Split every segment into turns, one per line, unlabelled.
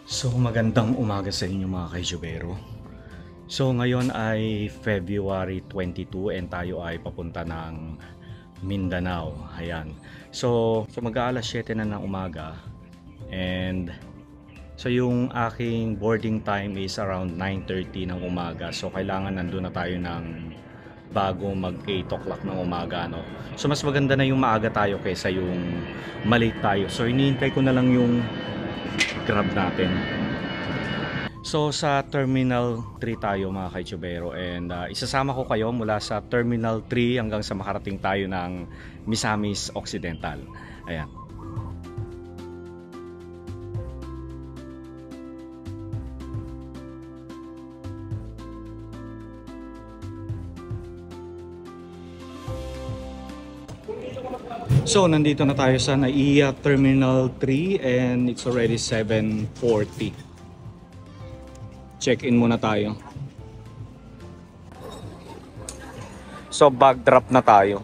So magandang umaga sa inyo mga kaijubero. So ngayon ay February 22 and tayo ay papunta ng Mindanao. Ayan. So mag-aalas 7 na ng umaga and so yung aking boarding time is around 9:30 ng umaga. So kailangan nandun na tayo ng bago mag 8 o'clock ng umaga, no? So mas maganda na yung maaga tayo kaysa yung malate tayo. So iniintay ko na lang yung grab natin. So sa Terminal 3 tayo mga kaitsubero and isasama ko kayo mula sa Terminal 3 hanggang sa makarating tayo ng Misamis Occidental. Ayan. So nandito na tayo sa NAIA Terminal 3 and it's already 7:40. Check-in muna tayo. So bag drop na tayo.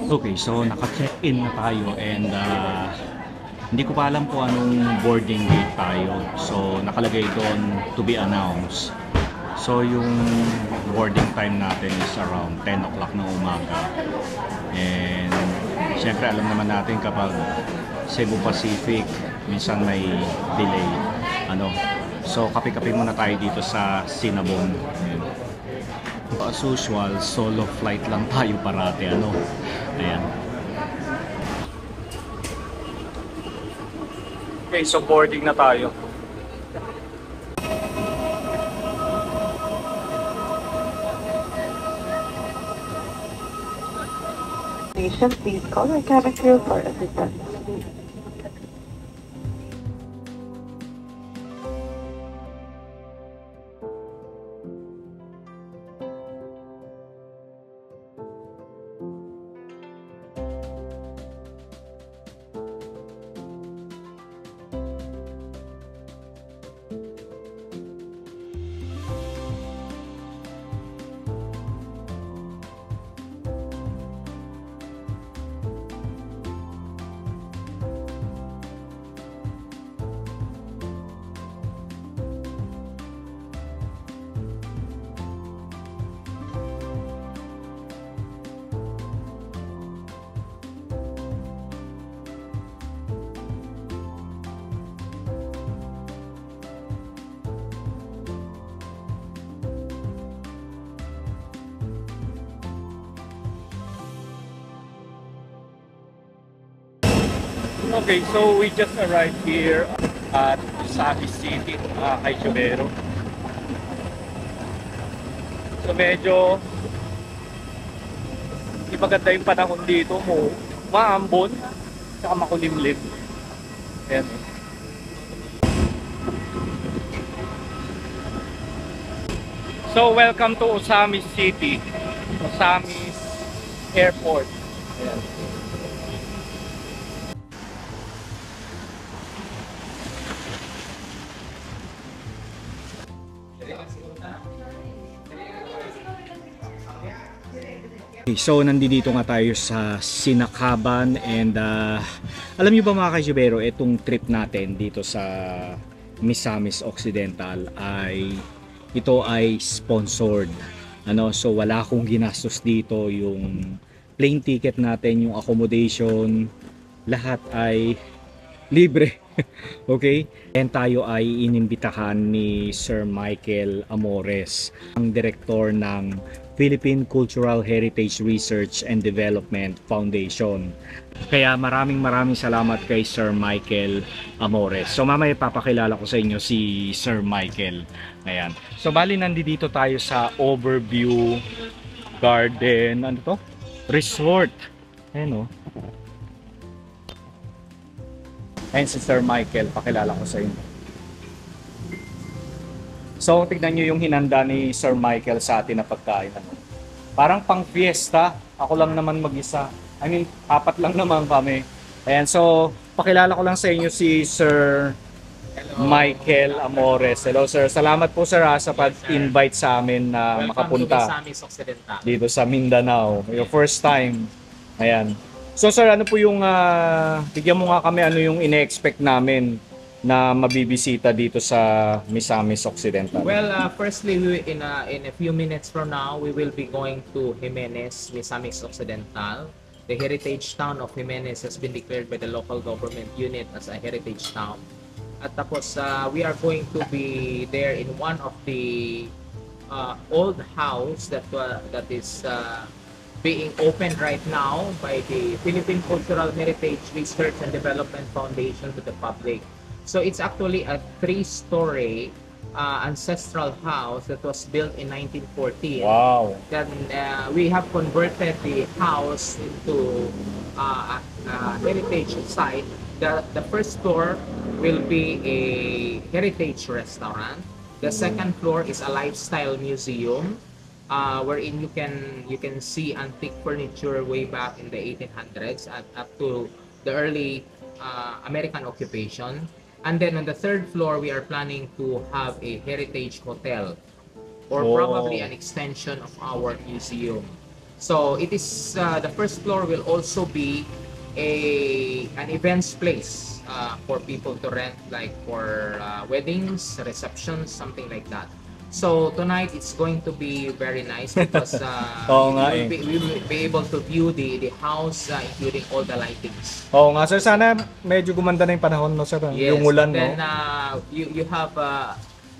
Okay, so naka-check-in na tayo and hindi ko pa alam po anong boarding gate tayo. So nakalagay doon to be announced. So yung boarding time natin is around 10 o'clock ng umaga. And syempre alam naman natin kapag Cebu Pacific minsan may delay. So kape-kape muna tayo dito sa Cinnabon. As usual, solo flight lang tayo parati. Ayan. Okay, so boarding na tayo.
Please call our cabin crew for assistance.
Okay, so we just arrived here at Misamis City, mga kaitsubero. So medyo hindi maganda yung panahon dito mo. Maambon, saka makulimlim. Ayan. So welcome to Osamis City, Osamis Airport. Ayan. So nandito nga tayo sa Sinakaban and alam niyo ba mga kaijubero, itong trip natin dito sa Misamis Occidental ay ito ay sponsored. So wala akong ginastos dito, yung plane ticket natin, yung accommodation, lahat ay libre. Okay? And tayo ay inimbitahan ni Sir Michael Amores, ang direktor ng Philippine Cultural Heritage Research and Development Foundation. Kaya maraming salamat kay Sir Michael Amores. So mamaya papakilala ko sa inyo si Sir Michael. Ayan. So bali nandito tayo sa Overview Garden, Resort. Ayan o. Ayan si Sir Michael, pakilala ko sa inyo. So tignan nyo yung hinanda ni Sir Michael sa atin na pagkain. Parang pang fiesta. Ako lang naman mag-isa. I mean, apat lang naman kami. Ayan, so pakilala ko lang sa inyo si Sir Michael Amores. Hello sir. Salamat po sir sa pag-invite sa amin na makapunta
Misamis Occidental.
dito sa Mindanao. Your first time. Ayan. So sir, ano po yung bigyan mo nga kami ano yung ine-expect namin na mabibisita dito sa Misamis Occidental.
Well, firstly, in a few minutes from now, we will be going to Jimenez, Misamis Occidental. The heritage town of Jimenez has been declared by the local government unit as a heritage town. At tapos, we are going to be there in one of the old house that is being opened right now by the Philippine Cultural Heritage Research and Development Foundation to the public. So it's actually a 3-story ancestral house that was built in 1914.
Wow.
Then we have converted the house into a heritage site. The first floor will be a heritage restaurant. The second floor is a lifestyle museum, wherein you can see antique furniture way back in the 1800s up to the early American occupation. And then on the third floor, we are planning to have a heritage hotel, or probably an extension of our museum. So it is the first floor will also be an events place for people to rent, like for weddings, receptions, something like that. So tonight it's going to be very nice because we will be able to view the house, including all the lightings.
Oo nga sir, sana medyo gumanda na yung panahon no sir.
Yes,
Yung ulan
then
no.
you have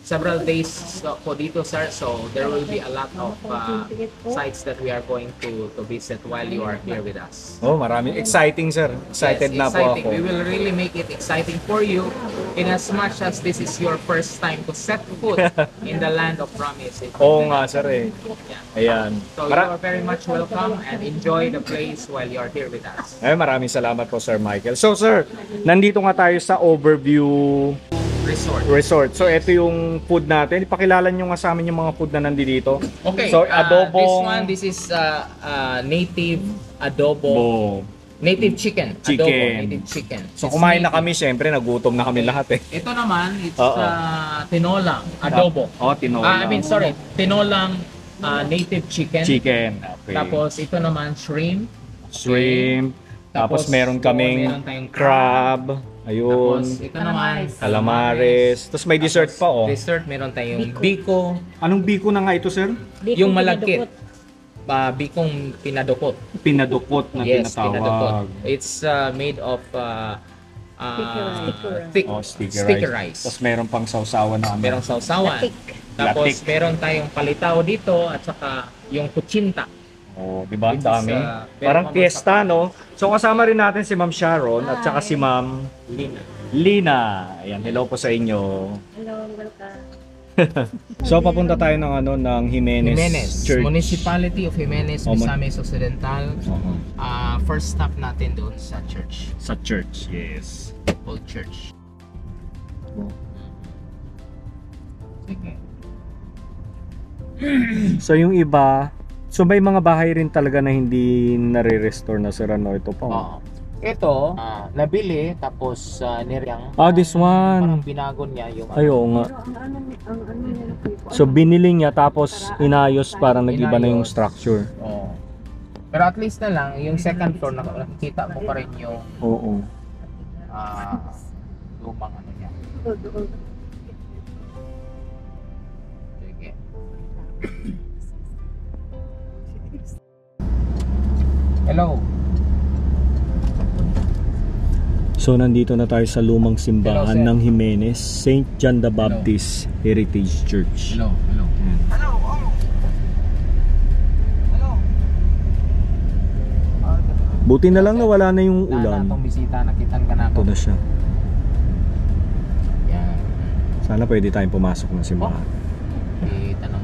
several days po dito sir, so there will be a lot of sites that we are going to visit while you are here with us.
Oh, marami exciting sir. Excited
Yes,
na po
exciting.
ako.
We will really make it exciting for you in as much as this is your first time to set foot in the land of promise.
Oo nga sir eh.
Yeah.
Ayan.
So you are very much welcome and enjoy the place while you are here with us.
Ay, maraming salamat po Sir Michael. So sir, nandito nga tayo sa Overview Resort. So ito yung food natin. Ipakilala nyo nga sa amin yung mga food na nandito.
Okay.
So adobo.
This is native adobo. Native chicken. Adobo, native chicken.
So
It's
kumain na
native.
kami, syempre nagutom na kami lahat eh.
Ito naman, it's
Oo.
tinolang adobo.
Oh, tinola.
Tinolang native chicken.
Chicken. Okay.
Tapos ito naman shrimp.
Shrimp. Tapos
Tapos,
meron kaming
meron tayong
crab. Ayun.
Tapos ito naman
Calamares. Tapos may dessert pa oh.
Dessert meron tayong biko.
Anong biko na nga ito sir?
Yung malagkit. Bikong pinadukot.
Pinadukot na
Yes,
tinatawag.
pinadukot. It's made of thick
Oh,
sticky rice.
Tapos meron pang sausawan na
Merong sausawan. Tapos
Latik.
meron tayong palitaw dito at saka yung kutsinta.
Oh, di ba? Ang
Which is,
dami.
very
Parang
common
fiesta, no? So kasama rin natin si Ma'am Sharon at saka si Ma'am
Lina.
Lina. Ayan, hello po sa inyo.
Hello, welcome.
So papunta tayo ng ng
Jimenez,
Church.
Municipality of Jimenez,
Oh,
Misamis Occidental.
Oo.
First stop natin doon sa church.
Sa church, yes.
Old church. Sige.
So yung iba, so may mga bahay rin talaga na hindi nare-restore na sir, ano? Ito pa.
Oo. Ito, nabili tapos nirang.
This one.
Parang binago niya yung
Ay, oo nga.
Pero ang ano niya na po ito,
So binili niya tapos inayos para nag-iba na yung
Inayos.
structure.
Oo. Pero at least na lang, yung second floor, nakikita mo pa rin yung
Oo.
lumang ano niya.
doon.
Sige. Hello.
So nandito na tayo sa lumang simbahan
Hello, sir.
ng Jimenez, St. John the Baptist Heritage Church.
Hello. Hello.
Buti na lang na wala na yung
Wala na
ulan.
itong bisita, nakitan ka na
Ito
ako.
na siya.
Yan.
Sana pwede tayong pumasok ng simbahan.
Kita na